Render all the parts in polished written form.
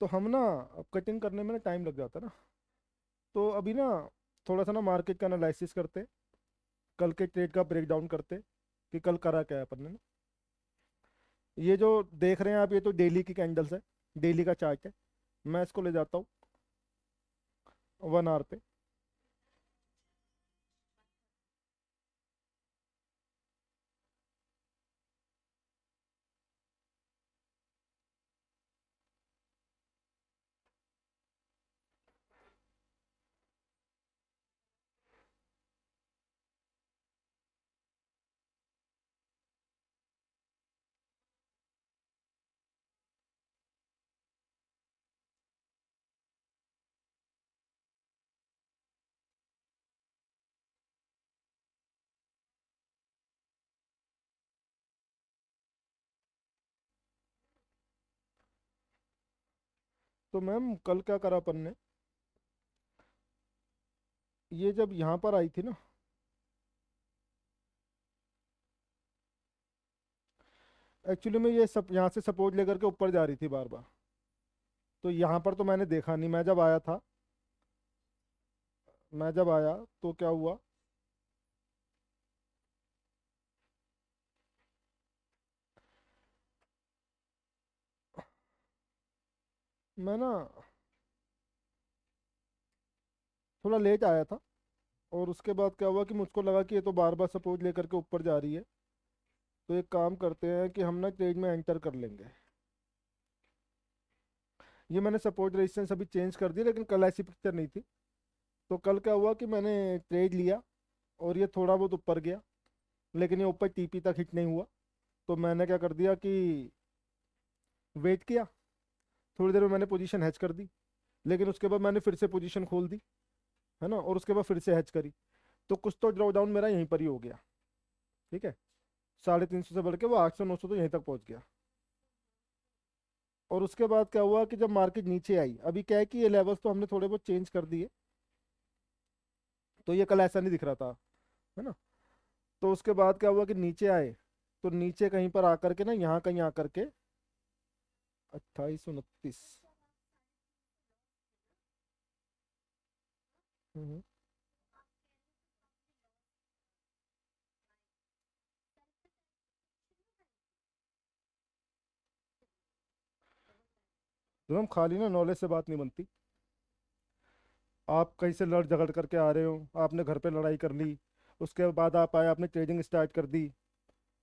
तो हम ना अब कटिंग करने में ना टाइम लग जाता है ना। तो अभी ना थोड़ा सा ना मार्केट का एनालिसिस करते, कल के ट्रेड का ब्रेक डाउन करते कि कल करा क्या है अपन ने ना। ये जो देख रहे हैं आप, ये तो डेली की कैंडल्स है, डेली का चार्ट है। मैं इसको ले जाता हूँ 1 आवर पे। तो मैम कल क्या करा अपन ने, ये जब यहाँ पर आई थी ना, एक्चुअली में ये सब यहाँ से सपोर्ट लेकर के ऊपर जा रही थी बार बार। तो यहाँ पर तो मैंने देखा नहीं, मैं जब आया था, मैं जब आया तो क्या हुआ, मैं ना थोड़ा लेट आया था। और उसके बाद क्या हुआ कि मुझको लगा कि ये तो बार बार सपोर्ट लेकर के ऊपर जा रही है, तो एक काम करते हैं कि हम ना ट्रेड में एंटर कर लेंगे। ये मैंने सपोर्ट रेजिस्टेंस अभी चेंज कर दिया, लेकिन कल ऐसी पिक्चर नहीं थी। तो कल क्या हुआ कि मैंने ट्रेड लिया और ये थोड़ा बहुत ऊपर गया, लेकिन ये ऊपर टीपी तक हिट नहीं हुआ। तो मैंने क्या कर दिया कि वेट किया, थोड़ी देर में मैंने पोजीशन हैच कर दी। लेकिन उसके बाद मैंने फिर से पोजीशन खोल दी, है ना, और उसके बाद फिर से हैच करी। तो कुछ तो ड्रॉ डाउन मेरा यहीं पर ही हो गया। ठीक है, 350 से बढ़ के वो 800 900 तो यहीं तक पहुंच गया। और उसके बाद क्या हुआ कि जब मार्केट नीचे आई, अभी क्या है कि ये लेवल्स तो हमने थोड़े बहुत चेंज कर दिए, तो ये कल ऐसा नहीं दिख रहा था, है ना। तो उसके बाद क्या हुआ कि नीचे आए, तो नीचे कहीं पर आकर के ना, यहाँ कहीं आकर के 2829। हम्म। तो हम खाली ना नॉलेज से बात नहीं बनती। आप कहीं से लड़ झगड़ करके आ रहे हो, आपने घर पे लड़ाई कर ली, उसके बाद आप आए, आपने ट्रेडिंग स्टार्ट कर दी,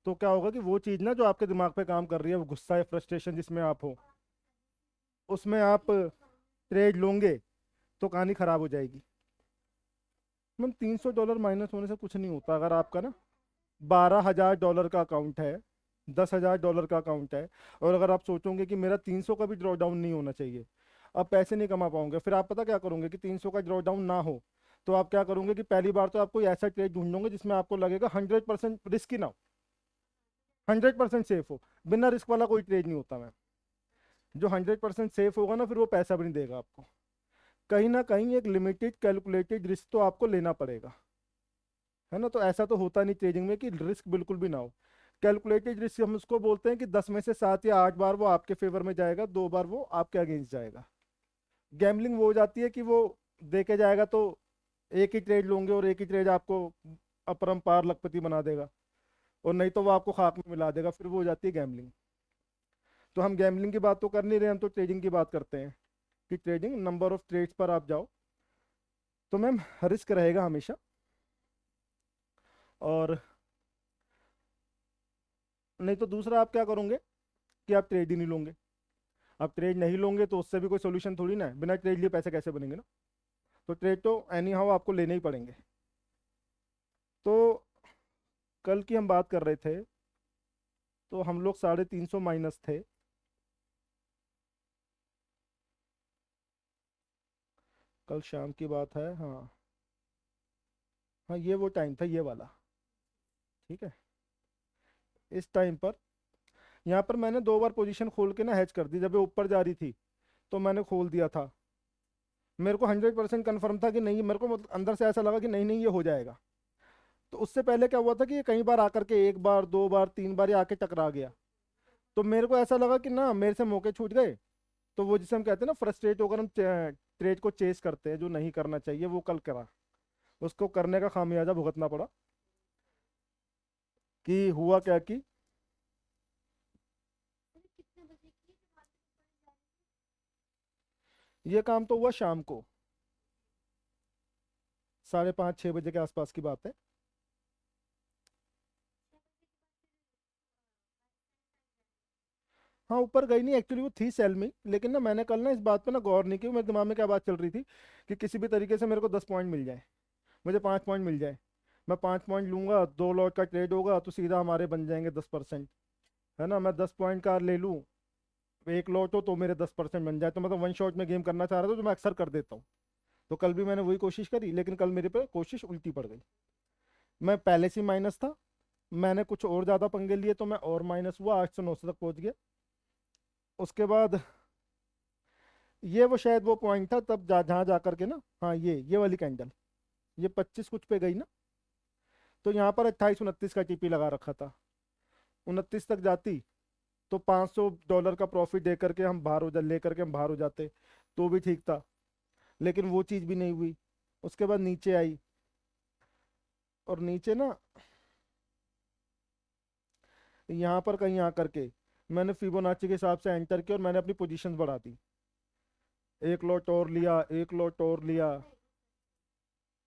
तो क्या होगा कि वो चीज़ ना जो आपके दिमाग पे काम कर रही है, वो गुस्सा या फ्रस्ट्रेशन जिसमें आप हो, उसमें आप ट्रेड लोगे तो कहानी खराब हो जाएगी। मैम $300 माइनस होने से कुछ नहीं होता। अगर आपका ना $12,000 का अकाउंट है, $10,000 का अकाउंट है, और अगर आप सोचोगे कि मेरा 300 का भी ड्रॉ डाउन नहीं होना चाहिए, आप पैसे नहीं कमा पाओगे। फिर आप पता क्या करोगे कि 300 का ड्रॉ डाउन ना हो, तो आप क्या करोगे कि पहली बार तो आप कोई ऐसा ट्रेड ढूंढोगे जिसमें आपको लगेगा 100% रिस्क ही ना हो, 100% सेफ हो। बिना रिस्क वाला कोई ट्रेड नहीं होता मैम। जो 100% सेफ होगा ना, फिर वो पैसा भी नहीं देगा आपको। कहीं ना कहीं एक लिमिटेड कैलकुलेटेड रिस्क तो आपको लेना पड़ेगा, है ना। तो ऐसा तो होता नहीं ट्रेडिंग में कि रिस्क बिल्कुल भी ना हो। कैलकुलेटेड रिस्क हम उसको बोलते हैं कि 10 में से 7 या 8 बार वो आपके फेवर में जाएगा, 2 बार वो आपके अगेंस्ट जाएगा। गैम्बलिंग वो हो जाती है कि वो देके जाएगा तो एक ही ट्रेड लोगे और एक ही ट्रेड आपको अपरंपार लखपति बना देगा, और नहीं तो वो आपको खाक में मिला देगा, फिर वो हो जाती है गैम्बलिंग। तो हम गैम्बलिंग की बात तो कर नहीं रहे, हम तो ट्रेडिंग की बात करते हैं कि ट्रेडिंग नंबर ऑफ ट्रेड्स पर आप जाओ, तो मैम रिस्क रहेगा हमेशा। और नहीं तो दूसरा आप क्या करोगे कि आप ट्रेड ही नहीं लोगे। आप ट्रेड नहीं लोगे तो उससे भी कोई सोल्यूशन थोड़ी ना है, बिना ट्रेड लिए पैसे कैसे बनेंगे ना। तो ट्रेड तो एनी हाउ आपको लेने ही पड़ेंगे। तो कल की हम बात कर रहे थे, तो हम लोग 350 माइनस थे। कल शाम की बात है, हाँ। हाँ, ये वो टाइम था, ये वाला। ठीक है, इस टाइम पर यहाँ पर मैंने 2 बार पोजीशन खोल के ना हैच कर दी। जब ये ऊपर जा रही थी तो मैंने खोल दिया था। मेरे को 100% कन्फर्म था कि नहीं, मेरे को मतलब अंदर से ऐसा लगा कि नहीं नहीं ये हो जाएगा। तो उससे पहले क्या हुआ था कि ये कई बार आकर के 1 बार 2 बार 3 बार ये आके टकरा गया। तो मेरे को ऐसा लगा कि ना मेरे से मौके छूट गए, तो वो जिसे हम कहते हैं ना फ्रस्ट्रेट होकर हम ट्रेड को चेस करते हैं, जो नहीं करना चाहिए वो कल करा, उसको करने का खामियाजा भुगतना पड़ा। कि हुआ क्या कि ये काम तो हुआ शाम को 5:30 6 बजे के आसपास की बात है। हाँ ऊपर गई नहीं, एक्चुअली वो थी सेल में, लेकिन ना मैंने कल ना इस बात पे ना गौर नहीं की, मेरे दिमाग में क्या बात चल रही थी कि किसी भी तरीके से मेरे को 10 पॉइंट मिल जाए, मुझे 5 पॉइंट मिल जाए। मैं 5 पॉइंट लूंगा, 2 लॉट का ट्रेड होगा तो सीधा हमारे बन जाएंगे 10%। है ना, मैं 10 पॉइंट का ले लूँ, एक लॉट हो तो मेरे 10% बन जाए, तो मतलब वन शॉट में गेम करना चाह रहा था, तो मैं अक्सर कर देता हूँ। तो कल भी मैंने वही कोशिश करी, लेकिन कल मेरे पे कोशिश उल्टी पड़ गई। मैं पहले से माइनस था, मैंने कुछ और ज़्यादा पंगे लिए तो मैं और माइनस हुआ, 800 900 तक पहुंच गया। उसके बाद ये वो शायद वो पॉइंट था तब जहाँ जा करके ना, हाँ ये वाली कैंडल, ये 25 कुछ पे गई ना, तो यहाँ पर 28 29 का टीपी लगा रखा था। 29 तक जाती तो $500 का प्रॉफिट दे करके हम बाहर हो जा ले करके हम बाहर हो जाते, तो भी ठीक था। लेकिन वो चीज़ भी नहीं हुई। उसके बाद नीचे आई, और नीचे ना यहाँ पर कहीं आ करके मैंने फिबोनाची के हिसाब से एंटर किया और मैंने अपनी पोजीशंस बढ़ा दी, एक लॉट और लिया, एक लॉट और लिया,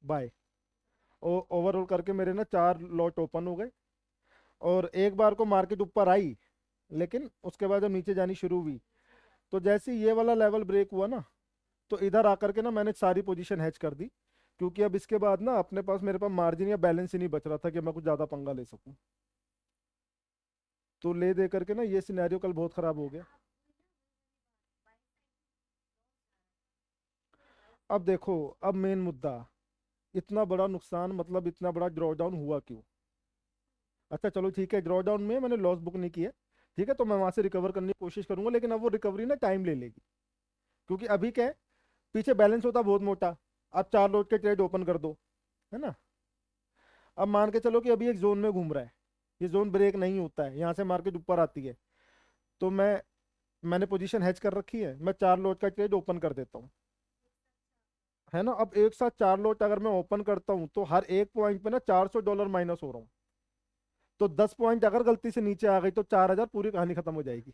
बाय। ओवरऑल करके मेरे ना 4 लॉट ओपन हो गए। और एक बार को मार्केट ऊपर आई, लेकिन उसके बाद जब नीचे जानी शुरू हुई, तो जैसे ही ये वाला लेवल ब्रेक हुआ ना, तो इधर आकर के ना मैंने सारी पोजीशन हैच कर दी, क्योंकि अब इसके बाद ना अपने पास मेरे पास मार्जिन या बैलेंस ही नहीं बच रहा था कि मैं कुछ ज़्यादा पंगा ले सकूं। तो ले दे करके ना ये सिनेरियो कल बहुत ख़राब हो गया। अब देखो, अब मेन मुद्दा, इतना बड़ा नुकसान मतलब इतना बड़ा ड्रॉ डाउन हुआ क्यों? अच्छा चलो ठीक है, ड्रॉ डाउन में मैंने लॉस बुक नहीं किया, ठीक है, तो मैं वहां से रिकवर करने की कोशिश करूंगा, लेकिन अब वो रिकवरी ना टाइम ले लेगी। क्योंकि अभी क्या है, पीछे बैलेंस होता बहुत मोटा, अब 4 लोट के ट्रेड ओपन कर दो, है ना। अब मान के चलो कि अभी एक जोन में घूम रहा है, ये जोन ब्रेक नहीं होता है, यहाँ से मार्केट ऊपर आती है, तो मैंने पोजीशन हैच कर रखी है, मैं 4 लोट का ट्रेड ओपन कर देता हूँ। है ना, अब एक साथ 4 लोट अगर मैं ओपन करता हूँ तो हर एक पॉइंट पे ना $400 माइनस हो रहा हूँ। तो 10 पॉइंट अगर गलती से नीचे आ गई तो 4,000, पूरी कहानी खत्म हो जाएगी।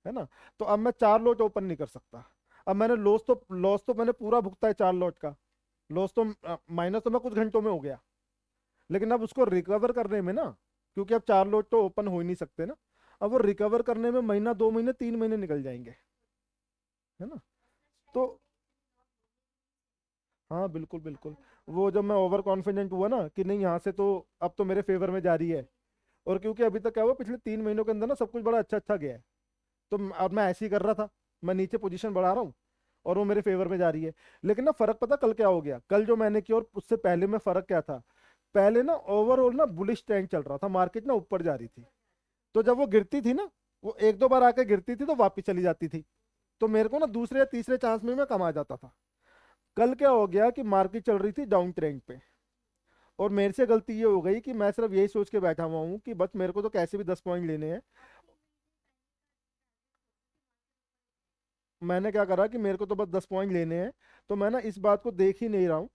है ना। तो अब मैं 4 लोट ओपन नहीं कर सकता। अब मैंने लॉस तो मैंने पूरा भुगता है 4 लोट का। लॉस तो माइनस तो मैं कुछ घंटों में हो गया, लेकिन अब उसको रिकवर करने में ना, क्योंकि अब 4 लोट तो ओपन हो ही नहीं सकते ना, अब वो रिकवर करने में महीना 2 महीने 3 महीने निकल जाएंगे। है ना। तो हाँ बिल्कुल बिल्कुल, वो जब मैं ओवर कॉन्फिडेंट हुआ ना कि नहीं यहाँ से तो अब तो मेरे फेवर में जा रही है, और क्योंकि अभी तक क्या हुआ पिछले 3 महीनों के अंदर ना सब कुछ बड़ा अच्छा अच्छा गया है, तो अब मैं ऐसे ही कर रहा था, मैं नीचे पोजीशन बढ़ा रहा हूँ और वो मेरे फेवर में जा रही है। लेकिन ना फर्क पता कल क्या हो गया, कल जो मैंने किया और उससे पहले में फर्क क्या था, पहले ना ओवरऑल ना बुलिश ट्रेंड चल रहा था, मार्केट ना ऊपर जा रही थी, तो जब वो गिरती थी ना, वो एक दो बार आके गिरती थी तो वापिस चली जाती थी, तो मेरे को ना दूसरे या तीसरे चांस में मैं कमा जाता था। कल क्या हो गया कि मार्केट चल रही थी डाउन ट्रेंड पे, और मेरे से गलती ये हो गई कि मैं सिर्फ यही सोच के बैठा हुआ हूँ कि बस मेरे को तो कैसे भी 10 पॉइंट लेने हैं। मैंने क्या करा कि मेरे को तो बस 10 पॉइंट लेने हैं, तो मैं ना इस बात को देख ही नहीं रहा हूँ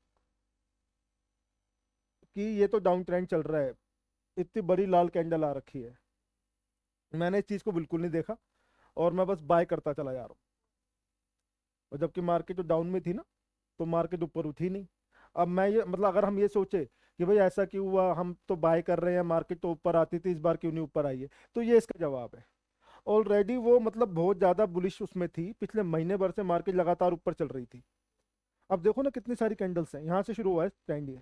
कि ये तो डाउन ट्रेंड चल रहा है, इतनी बड़ी लाल कैंडल आ रखी है, मैंने इस चीज़ को बिल्कुल नहीं देखा, और मैं बस बाय करता चला जा रहा हूँ। और जबकि मार्केट तो डाउन में थी ना, तो मार्केट ऊपर उठी नहीं। अब मैं ये मतलब अगर हम ये सोचे कि भाई ऐसा क्यों हुआ, हम तो बाय कर रहे हैं, मार्केट तो ऊपर आती थी, इस बार क्यों नहीं ऊपर आई है, तो ये इसका जवाब है। ऑलरेडी वो मतलब बहुत ज्यादा बुलिश उसमें थी, पिछले महीने भर से मार्केट लगातार ऊपर चल रही थी। अब देखो ना कितनी सारी कैंडल्स हैं, यहाँ से शुरू हुआ है ट्रेंड ये,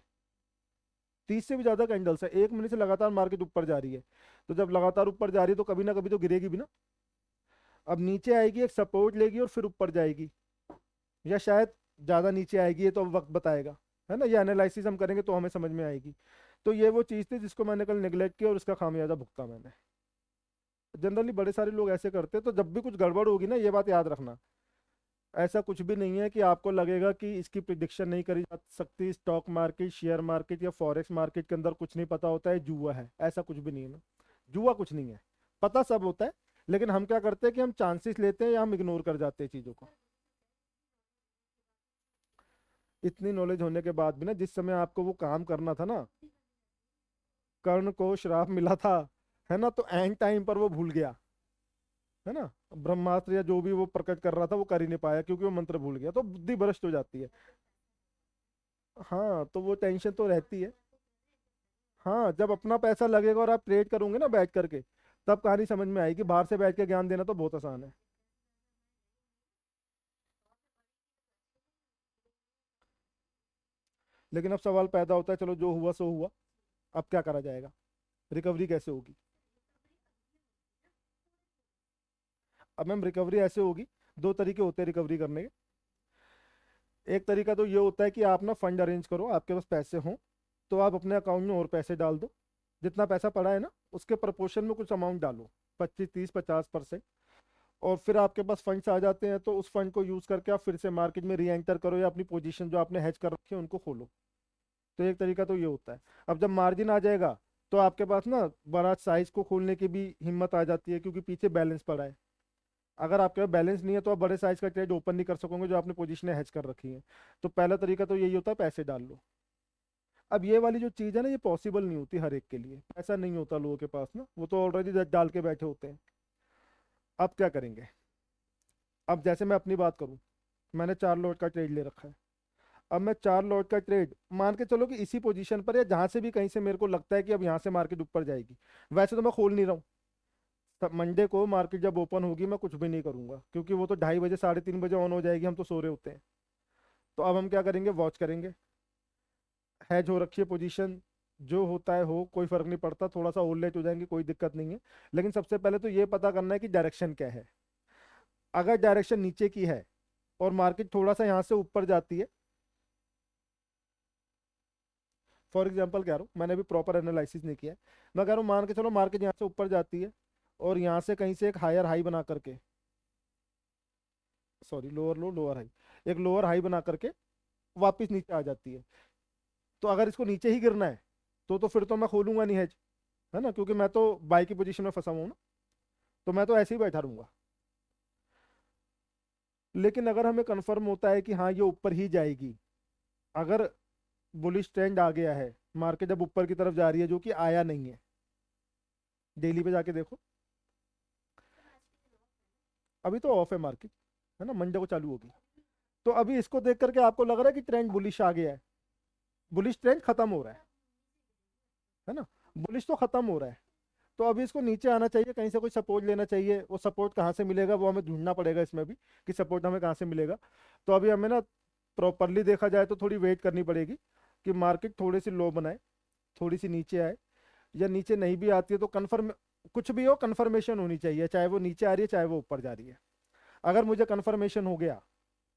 30 से भी ज्यादा कैंडल्स है, 1 महीने से लगातार मार्केट ऊपर जा रही है। तो जब लगातार ऊपर जा रही है तो कभी ना कभी तो गिरेगी भी ना। अब नीचे आएगी, एक सपोर्ट लेगी और फिर ऊपर जाएगी, या शायद ज्यादा नीचे आएगी, ये तो अब वक्त बताएगा। है ना, ये एनालिसिस हम करेंगे तो हमें समझ में आएगी। तो ये वो चीज़ थी जिसको मैंने कल निगलेक्ट किया और उसका खामियाजा भुगता मैंने। जनरली बड़े सारे लोग ऐसे करते हैं, तो जब भी कुछ गड़बड़ होगी ना, ये बात याद रखना, ऐसा कुछ भी नहीं है कि आपको लगेगा कि इसकी प्रिडिक्शन नहीं करी जा सकती, स्टॉक मार्केट शेयर मार्केट या फॉरेक्स मार्केट के अंदर कुछ नहीं पता होता है, जुआ है, ऐसा कुछ भी नहीं है ना। जुआ कुछ नहीं है, पता सब होता है, लेकिन हम क्या करते हैं कि हम चांसेस लेते हैं या हम इग्नोर कर जाते हैं चीज़ों को। इतनी नॉलेज होने के बाद भी ना, जिस समय आपको वो काम करना था ना, कर्ण को श्राप मिला था, है ना, तो एंड टाइम पर वो भूल गया, है ना। ब्रह्मास्त्र या जो भी वो प्रकट कर रहा था वो कर ही नहीं पाया क्योंकि वो मंत्र भूल गया, तो बुद्धि भ्रष्ट हो जाती है। हाँ, तो वो टेंशन तो रहती है। हाँ, जब अपना पैसा लगेगा और आप ट्रेड करोगे ना बैठ करके, तब कहानी समझ में आएगी। बाहर से बैठ के ज्ञान देना तो बहुत आसान है। लेकिन अब सवाल पैदा होता है, चलो जो हुआ सो हुआ, अब क्या करा जाएगा, रिकवरी कैसे होगी। अब मैम रिकवरी ऐसे होगी, दो तरीके होते हैं रिकवरी करने के। एक तरीका तो ये होता है कि आप ना फंड अरेंज करो, आपके पास पैसे हों तो आप अपने अकाउंट में और पैसे डाल दो। जितना पैसा पड़ा है ना, उसके प्रपोर्शन में कुछ अमाउंट डालो, 25 30 50%। और फिर आपके पास फंड्स आ जाते हैं तो उस फंड को यूज करके आप फिर से मार्केट में री एंटर करो या अपनी पोजीशन जो आपने हेज कर रखी है उनको खोलो। तो एक तरीका तो ये होता है। अब जब मार्जिन आ जाएगा तो आपके पास ना बड़ा साइज को खोलने की भी हिम्मत आ जाती है क्योंकि पीछे बैलेंस पड़ा है। अगर आपके पास बैलेंस नहीं है तो आप बड़े साइज का ट्रेड ओपन नहीं कर सकोगे जो आपने पोजीशनें हेज कर रखी हैं। तो पहला तरीका तो यही होता है, पैसे डाल लो। अब ये वाली जो चीज़ है ना, ये पॉसिबल नहीं होती हर एक के लिए, पैसा नहीं होता लोगों के पास ना, वो तो ऑलरेडी डाल के बैठे होते हैं। अब क्या करेंगे। अब जैसे मैं अपनी बात करूं, मैंने 4 लॉट का ट्रेड ले रखा है। अब मैं 4 लॉट का ट्रेड मान के चलो कि इसी पोजीशन पर या जहां से भी कहीं से मेरे को लगता है कि अब यहाँ से मार्केट ऊपर जाएगी, वैसे तो मैं खोल नहीं रहा हूँ। तब मंडे को मार्केट जब ओपन होगी मैं कुछ भी नहीं करूंगा क्योंकि वो तो 2:30 बजे 3:30 बजे ऑन हो जाएगी, हम तो सो रहे होते हैं। तो अब हम क्या करेंगे, वॉच करेंगे। हैज हो रखी है पोजीशन, जो होता है हो, कोई फर्क नहीं पड़ता, थोड़ा सा और लेट हो जाएंगे कोई दिक्कत नहीं है। लेकिन सबसे पहले तो ये पता करना है कि डायरेक्शन क्या है। अगर डायरेक्शन नीचे की है और मार्केट थोड़ा सा यहाँ से ऊपर जाती है, फॉर एग्जाम्पल कह रहा हूँ, मैंने अभी प्रॉपर एनालिसिस नहीं किया है, मैं कह रहा हूँ मान के चलो मार्केट यहाँ से ऊपर जाती है और यहाँ से कहीं से एक हायर हाई बना करके, सॉरी लोअर लो लोअर हाई, एक लोअर हाई बना करके वापस नीचे आ जाती है। तो अगर इसको नीचे ही गिरना है तो फिर तो मैं खोलूंगा नहीं हेज, है ना, क्योंकि मैं तो बाई की पोजीशन में फंसा हुआ हूं ना। तो मैं तो ऐसे ही बैठा रहूंगा। लेकिन अगर हमें कंफर्म होता है कि हाँ ये ऊपर ही जाएगी, अगर बुलिश ट्रेंड आ गया है, मार्केट अब ऊपर की तरफ जा रही है जो कि आया नहीं है, डेली पे जाके देखो, अभी तो ऑफ है मार्केट, है ना, मंडे को चालू होगी। तो अभी इसको देख करके आपको लग रहा है कि ट्रेंड बुलिश आ गया है, बुलिश ट्रेंड खत्म हो रहा है ना, बुलिश तो खत्म हो रहा है। तो अभी इसको नीचे आना चाहिए, कहीं से कोई सपोर्ट लेना चाहिए। वो सपोर्ट कहाँ से मिलेगा वो हमें ढूंढना पड़ेगा इसमें भी, कि सपोर्ट हमें कहाँ से मिलेगा। तो अभी हमें ना प्रॉपरली देखा जाए तो थोड़ी वेट करनी पड़ेगी कि मार्केट थोड़ी सी लो बनाए, थोड़ी सी नीचे आए, या नीचे नहीं भी आती है तो कन्फर्म, कुछ भी हो कन्फर्मेशन होनी चाहिए, चाहे वो नीचे आ रही है चाहे वो ऊपर जा रही है। अगर मुझे कन्फर्मेशन हो गया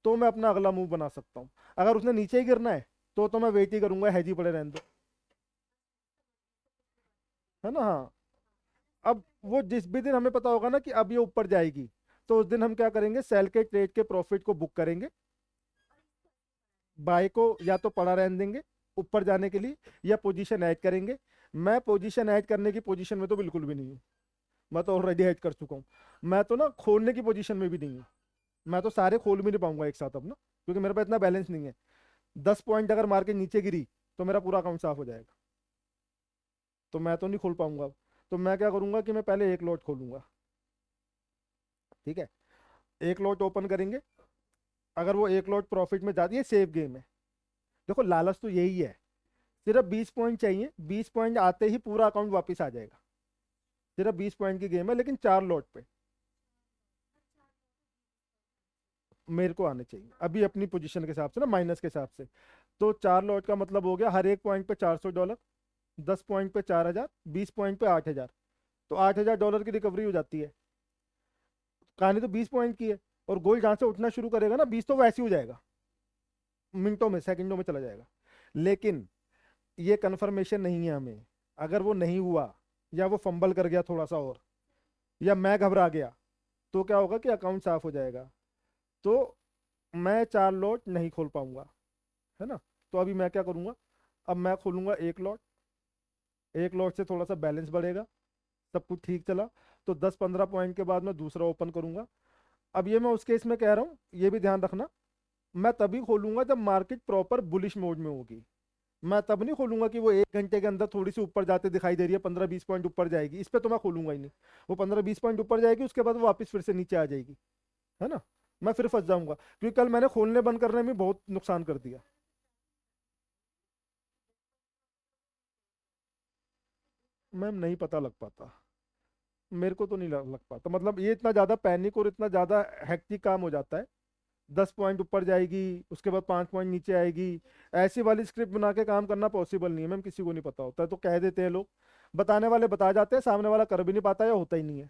तो मैं अपना अगला मूव बना सकता हूँ। अगर उसने नीचे ही गिरना है तो मैं वेट ही करूंगा, हैज ही पड़े रहने दो, है ना। हाँ, अब वो जिस भी दिन हमें पता होगा ना कि अब ये ऊपर जाएगी, तो उस दिन हम क्या करेंगे, सेल के ट्रेड के प्रॉफिट को बुक करेंगे, बाय को या तो पड़ा रहने देंगे ऊपर जाने के लिए, या पोजीशन ऐड करेंगे। मैं पोजीशन ऐड करने की पोजीशन में तो बिल्कुल भी नहीं हूँ, मैं तो ऑलरेडी ऐड कर चुका हूँ। मैं तो ना खोलने की पोजीशन में भी नहीं हूँ, मैं तो सारे खोल भी नहीं पाऊंगा एक साथ अब ना, क्योंकि मेरे पास इतना बैलेंस नहीं है। 10 पॉइंट अगर मार्केट नीचे गिरी तो मेरा पूरा अकाउंट साफ हो जाएगा, तो मैं तो नहीं खोल पाऊंगा अब। तो मैं क्या करूंगा कि मैं पहले एक लॉट खोलूंगा, ठीक है, एक लॉट ओपन करेंगे। अगर वो एक लॉट प्रॉफिट में जाती है, सेफ गेम है। देखो लालच तो यही है, सिर्फ 20 पॉइंट चाहिए, 20 पॉइंट आते ही पूरा अकाउंट वापस आ जाएगा। सिर्फ 20 पॉइंट की गेम है, लेकिन 4 लॉट पे मेरे को आने चाहिए अभी अपनी पोजीशन के हिसाब से ना, माइनस के हिसाब से। तो 4 लॉट का मतलब हो गया हर एक पॉइंट पे $400, 10 पॉइंट पे 4,000, 20 पॉइंट पे 8,000। तो $8,000 की रिकवरी हो जाती है। कहानी तो 20 पॉइंट की है, और गोल्ड जहां से उठना शुरू करेगा ना 20, तो वैसे ही हो जाएगा, मिनटों में सेकंडों में चला जाएगा। लेकिन ये कंफर्मेशन नहीं है हमें। अगर वो नहीं हुआ, या वो फंबल कर गया थोड़ा सा और, या मैं घबरा गया, तो क्या होगा कि अकाउंट साफ हो जाएगा। तो मैं 4 लॉट नहीं खोल पाऊंगा, है ना। तो अभी मैं क्या करूंगा, अब मैं खोलूंगा एक लॉट, एक लॉट से थोड़ा सा बैलेंस बढ़ेगा, सब कुछ ठीक चला, तो 10-15 पॉइंट के बाद मैं दूसरा ओपन करूंगा। अब ये मैं उस केस में कह रहा हूँ, ये भी ध्यान रखना, मैं तभी खोलूंगा जब मार्केट प्रॉपर बुलिश मोड में होगी। मैं तब नहीं खोलूंगा कि वो 1 घंटे के अंदर थोड़ी सी ऊपर जाते दिखाई दे रही है, 15-20 पॉइंट ऊपर जाएगी, इस पे तो मैं खोलूंगा ही नहीं। वो 15-20 पॉइंट ऊपर जाएगी, उसके बाद वो वापस फिर से नीचे आ जाएगी, है ना, मैं फिर फंस जाऊंगा, क्योंकि कल मैंने खोलने बंद करने में बहुत नुकसान कर दिया। मैम नहीं पता लग पाता, मेरे को तो नहीं लग पाता, मतलब ये इतना ज्यादा पैनिक और इतना ज्यादा हेक्टिक काम हो जाता है। 10 पॉइंट ऊपर जाएगी, उसके बाद 5 पॉइंट नीचे आएगी, ऐसी वाली स्क्रिप्ट बना के काम करना पॉसिबल नहीं है मैम, किसी को नहीं पता होता है, तो कह देते हैं लोग, बताने वाले बता जाते हैं, सामने वाला कर भी नहीं पाता या होता ही नहीं है।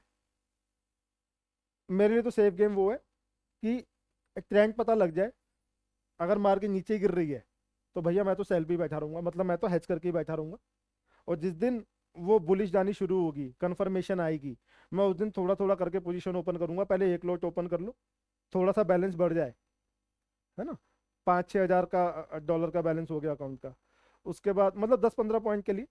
मेरे लिए तो सेफ गेम वो है कि ट्रेंड पता लग जाए, अगर मार्केट नीचे गिर रही है तो भैया मैं तो सेल पे ही बैठा रहूंगा, मतलब मैं तो हेज करके ही बैठा रहूंगा। और जिस दिन वो बुलिश जानी शुरू होगी, कंफर्मेशन आएगी, मैं उस दिन थोड़ा थोड़ा करके पोजीशन ओपन करूंगा, पहले एक लॉट ओपन कर लो, थोड़ा सा बैलेंस बढ़ जाए, है ना, 5-6 हज़ार का डॉलर का बैलेंस हो गया अकाउंट का, उसके बाद मतलब 10-15 पॉइंट के लिए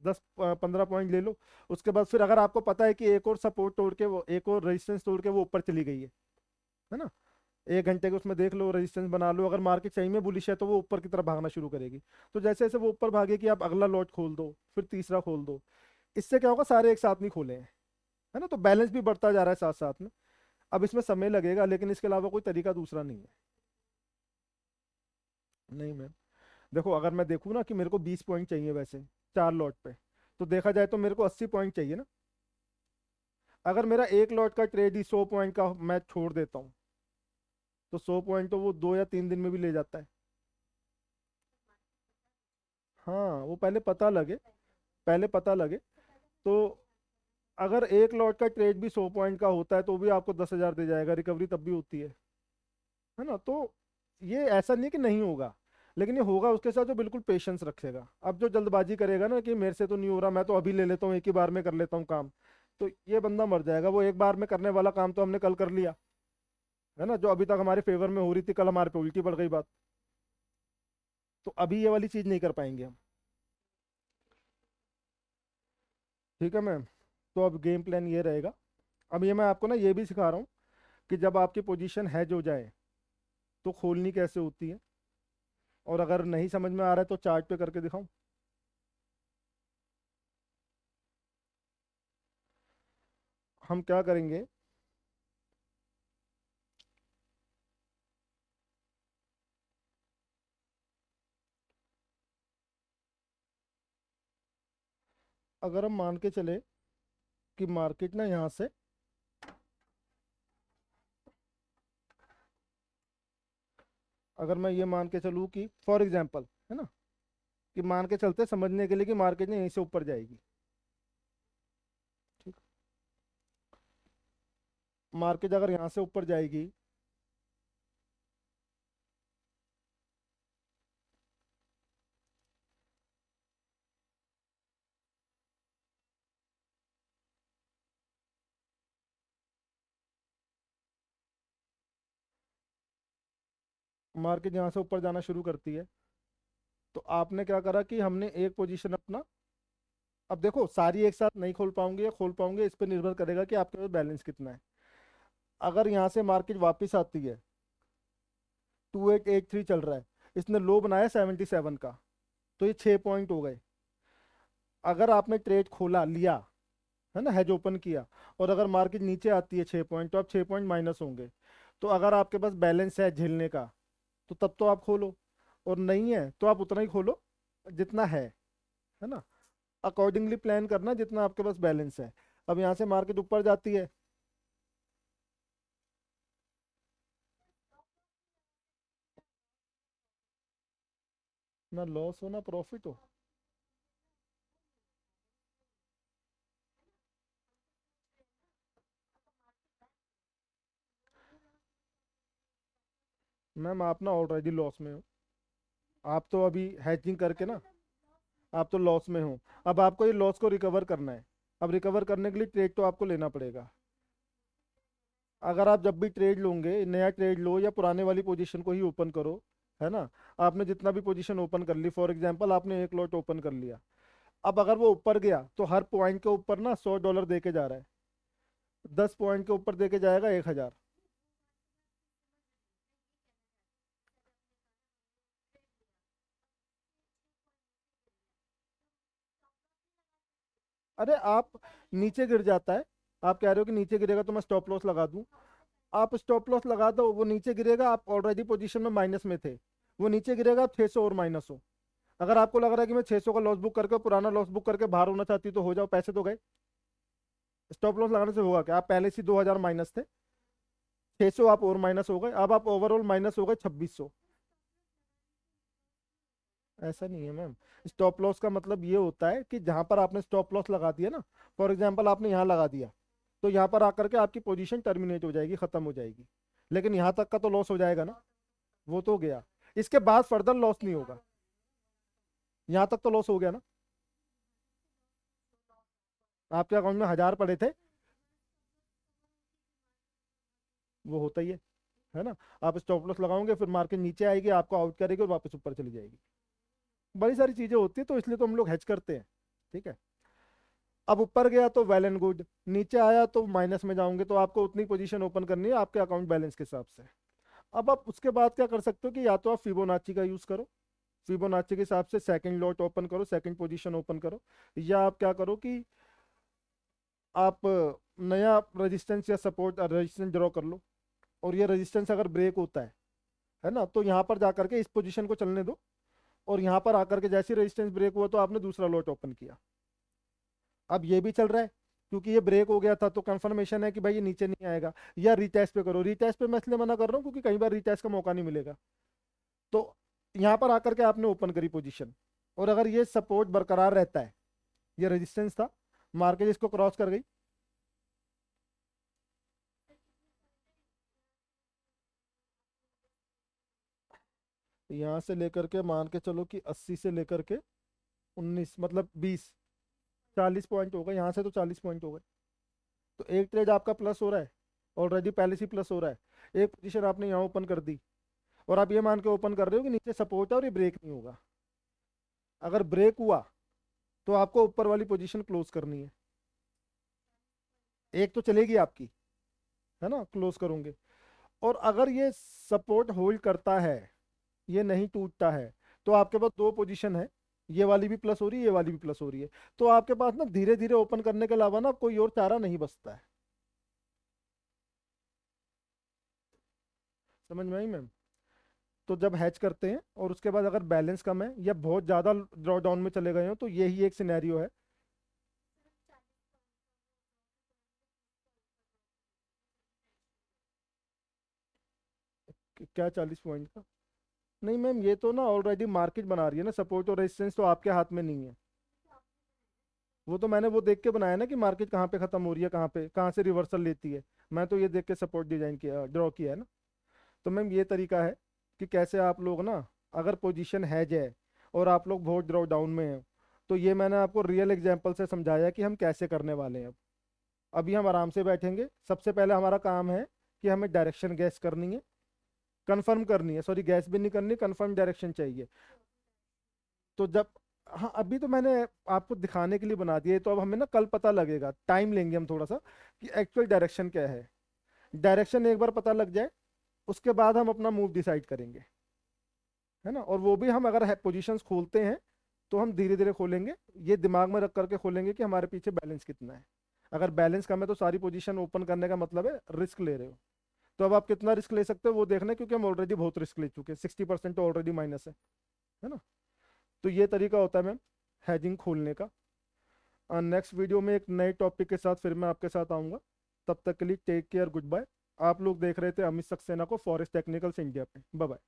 10-15 पॉइंट ले लो। उसके बाद फिर अगर आपको पता है कि एक और सपोर्ट तोड़ के वो, एक और रेजिस्टेंस तोड़ के वो ऊपर चली गई है ना, 1 घंटे के उसमें देख लो, रेजिस्टेंस बना लो, अगर मार्केट सही में बुलिश है तो वो ऊपर की तरफ भागना शुरू करेगी। तो जैसे जैसे वो ऊपर भागेगी, आप अगला लॉट खोल दो, फिर तीसरा खोल दो, इससे क्या होगा, सारे एक साथ नहीं खोले हैं, है ना, तो बैलेंस भी बढ़ता जा रहा है साथ साथ में। अब इसमें समय लगेगा, लेकिन इसके अलावा कोई तरीका दूसरा नहीं है। नहीं मैम, देखो अगर मैं देखूँ ना कि मेरे को 20 पॉइंट चाहिए वैसे 4 लॉट पे, तो देखा जाए तो मेरे को 80 पॉइंट चाहिए ना। अगर मेरा एक लॉट का ट्रेड ही 100 पॉइंट का मैं छोड़ देता हूँ, तो 100 पॉइंट तो वो 2 या 3 दिन में भी ले जाता है। हाँ, वो पहले पता लगे, पहले पता लगे। तो अगर एक लॉट का ट्रेड भी 100 पॉइंट का होता है तो भी आपको 10 हज़ार दे जाएगा, रिकवरी तब भी होती है ना। तो ये ऐसा नहीं कि नहीं होगा, लेकिन ये होगा उसके साथ जो बिल्कुल पेशेंस रखेगा। अब जो जल्दबाजी करेगा ना कि मेरे से तो नहीं हो रहा, मैं तो अभी ले लेता हूँ, एक ही बार में कर लेता हूँ काम, तो ये बंदा मर जाएगा। वो एक बार में करने वाला काम तो हमने कल कर लिया, है ना, जो अभी तक हमारे फेवर में हो रही थी, कल हमारे पे उल्टी पड़ गई बात। तो अभी ये वाली चीज़ नहीं कर पाएंगे हम। ठीक है मैम, तो अब गेम प्लान ये रहेगा। अब ये मैं आपको ना ये भी सिखा रहा हूँ कि जब आपकी पोजीशन हैज हो जाए तो खोलनी कैसे होती है, और अगर नहीं समझ में आ रहा है तो चार्ट पे करके दिखाऊं। हम क्या करेंगे, अगर हम मान के चले कि मार्केट ना यहाँ से, अगर मैं ये मान के चलूँ कि फॉर एग्जांपल, है ना, कि मान के चलते समझने के लिए कि मार्केट ने यहीं से ऊपर जाएगी, ठीक, मार्केट अगर यहाँ से ऊपर जाएगी, मार्केट यहाँ से ऊपर जाना शुरू करती है, तो आपने क्या करा कि हमने एक पोजीशन अपना, अब देखो सारी एक साथ नहीं खोल पाओगे या खोल पाओगे, इस पर निर्भर करेगा कि आपके पास बैलेंस कितना है। अगर यहाँ से मार्केट वापस आती है, 2883 चल रहा है, इसने लो बनाया 77 का, तो ये 6 पॉइंट हो गए। अगर आपने ट्रेड खोला लिया, है ना, हैज ओपन किया, और अगर मार्केट नीचे आती है 6 पॉइंट, तो आप 6 पॉइंट माइनस होंगे। तो अगर आपके पास बैलेंस है झेलने का, तो तब तो आप खोलो, और नहीं है तो आप उतना ही खोलो जितना है ना, अकॉर्डिंगली प्लान करना जितना आपके पास बैलेंस है। अब यहाँ से मार्केट ऊपर जाती है, ना लॉस हो ना प्रॉफिट हो। मैम आप ना ऑलरेडी लॉस में हो, आप तो अभी हैजिंग करके ना, आप तो लॉस में हो। अब आपको ये लॉस को रिकवर करना है। अब रिकवर करने के लिए ट्रेड तो आपको लेना पड़ेगा। अगर आप जब भी ट्रेड लोगे, नया ट्रेड लो या पुराने वाली पोजीशन को ही ओपन करो, है ना, आपने जितना भी पोजीशन ओपन कर ली, फॉर एग्जांपल आपने एक लॉट ओपन कर लिया, अब अगर वो ऊपर गया तो हर पॉइंट के ऊपर ना $100 दे के जा रहा है, 10 पॉइंट के ऊपर दे के जाएगा 1,000। अरे आप, नीचे गिर जाता है, आप कह रहे हो कि नीचे गिरेगा तो मैं स्टॉप लॉस लगा दूं। आप स्टॉप लॉस लगा दो, वो नीचे गिरेगा, आप ऑलरेडी पोजीशन में माइनस में थे, वो नीचे गिरेगा आप 600 और माइनस हो। अगर आपको लग रहा है कि मैं 600 का लॉस बुक करके पुराना लॉस बुक करके बाहर होना चाहती हूँ तो हो जाओ, पैसे तो गए। स्टॉप लॉस लगाने से होगा क्या, आप पहले से 2,000 माइनस थे, 600 आप और माइनस हो गए, अब आप ओवरऑल माइनस हो गए 2,600। ऐसा नहीं है मैम। स्टॉप लॉस का मतलब ये होता है कि जहां पर आपने स्टॉप लॉस लगा दिया ना, फॉर एग्जांपल आपने यहाँ लगा दिया, तो यहाँ पर आकर के आपकी पोजीशन टर्मिनेट हो जाएगी, खत्म हो जाएगी, लेकिन यहाँ तक का तो लॉस हो जाएगा ना, वो तो गया, इसके बाद फर्दर लॉस नहीं होगा। यहाँ तक तो लॉस हो गया ना, आपके अकाउंट में 1,000 पड़े थे, वो होता ही है ना। आप स्टॉप लॉस लगाओगे, फिर मार्केट नीचे आएगी, आपको आउट करेगी और वापस ऊपर चली जाएगी। बड़ी सारी चीजें होती है, तो इसलिए तो हम लोग हेज करते हैं। ठीक है। अब ऊपर गया तो वेल एंड गुड, नीचे आया तो माइनस में जाओगे, तो आपको उतनी पोजीशन ओपन करनी है आपके अकाउंट बैलेंस के हिसाब से। अब आप उसके बाद क्या कर सकते हो कि या तो आप फिबोनाची का यूज करो, फिबोनाची के हिसाब से सेकंड लॉट ओपन करो, सेकंड पोजीशन ओपन करो, या आप क्या करो कि आप नया रेजिस्टेंस या सपोर्ट रेजिस्टेंस ड्रॉ कर लो, और ये रेजिस्टेंस अगर ब्रेक होता है ना, तो यहाँ पर जा करके इस पोजीशन को चलने दो, और यहाँ पर आकर के जैसे रेजिस्टेंस ब्रेक हुआ तो आपने दूसरा लॉट ओपन किया। अब ये भी चल रहा है, क्योंकि ये ब्रेक हो गया था तो कंफर्मेशन है कि भाई ये नीचे नहीं आएगा, या रीटेस्ट पे करो। रीटेस्ट पे मैं इसलिए मना कर रहा हूँ क्योंकि कई बार रीटेस्ट का मौका नहीं मिलेगा। तो यहाँ पर आकर के आपने ओपन करी पोजीशन, और अगर ये सपोर्ट बरकरार रहता है, ये रेजिस्टेंस था, मार्केट इसको क्रॉस कर गई, यहाँ से लेकर के मान के चलो कि 80 से लेकर के 19 मतलब 20, 40 पॉइंट हो गए, यहाँ से तो 40 पॉइंट हो गए। तो एक ट्रेड आपका प्लस हो रहा है, ऑलरेडी पहले से प्लस हो रहा है, एक पोजीशन आपने यहाँ ओपन कर दी, और आप ये मान के ओपन कर रहे हो कि नीचे सपोर्ट है और ये ब्रेक नहीं होगा। अगर ब्रेक हुआ तो आपको ऊपर वाली पोजीशन क्लोज करनी है, एक तो चलेगी आपकी, है ना, क्लोज करोगे। और अगर ये सपोर्ट होल्ड करता है, ये नहीं टूटता है, तो आपके पास दो पोजीशन है, ये वाली भी प्लस हो रही है, ये वाली भी प्लस हो रही है, तो आपके पास ना धीरे धीरे ओपन करने के अलावा ना कोई और चारा नहीं बचता है। समझ में आई मैम। तो जब हैच करते हैं और उसके बाद अगर बैलेंस कम है या बहुत ज़्यादा ड्रॉ डाउन में चले गए हो, तो यही एक सिनेरियो है। क्या 40 पॉइंट का? नहीं मैम, ये तो ना ऑलरेडी मार्केट बना रही है ना, सपोर्ट और रेजिस्टेंस तो आपके हाथ में नहीं है। वो तो मैंने वो देख के बनाया ना कि मार्केट कहाँ पे खत्म हो रही है, कहाँ पे कहाँ से रिवर्सल लेती है, मैं तो ये देख के सपोर्ट डिजाइन किया, ड्रॉ किया है ना। तो मैम ये तरीका है कि कैसे आप लोग ना, अगर पोजीशन हैज है और आप लोग बहुत ड्रॉ डाउन में हैं, तो ये मैंने आपको रियल एग्जांपल से समझाया कि हम कैसे करने वाले हैं। अब अभी हम आराम से बैठेंगे, सबसे पहले हमारा काम है कि हमें डायरेक्शन गैस करनी है, कंफर्म करनी है, सॉरी गैस भी नहीं करनी, कंफर्म डायरेक्शन चाहिए। तो जब, हाँ अभी तो मैंने आपको दिखाने के लिए बना दिया है, तो अब हमें ना कल पता लगेगा, टाइम लेंगे हम थोड़ा सा कि एक्चुअल डायरेक्शन क्या है। डायरेक्शन एक बार पता लग जाए, उसके बाद हम अपना मूव डिसाइड करेंगे, है ना। और वो भी हम अगर पोजीशंस खोलते हैं तो हम धीरे धीरे खोलेंगे, ये दिमाग में रख करके खोलेंगे कि हमारे पीछे बैलेंस कितना है। अगर बैलेंस कम है तो सारी पोजीशन ओपन करने का मतलब है रिस्क ले रहे हो। तो अब आप कितना रिस्क ले सकते हो वो देखना है, क्योंकि हम ऑलरेडी बहुत रिस्क ले चुके हैं, 60% तो ऑलरेडी माइनस है ना। तो ये तरीका होता है मैम हैजिंग खोलने का। नेक्स्ट वीडियो में एक नए टॉपिक के साथ फिर मैं आपके साथ आऊँगा। तब तक के लिए टेक केयर, गुड बाय। आप लोग देख रहे थे अमित सक्सेना को फॉरेस्ट टेक्निकल्स इंडिया पे। Bye bye.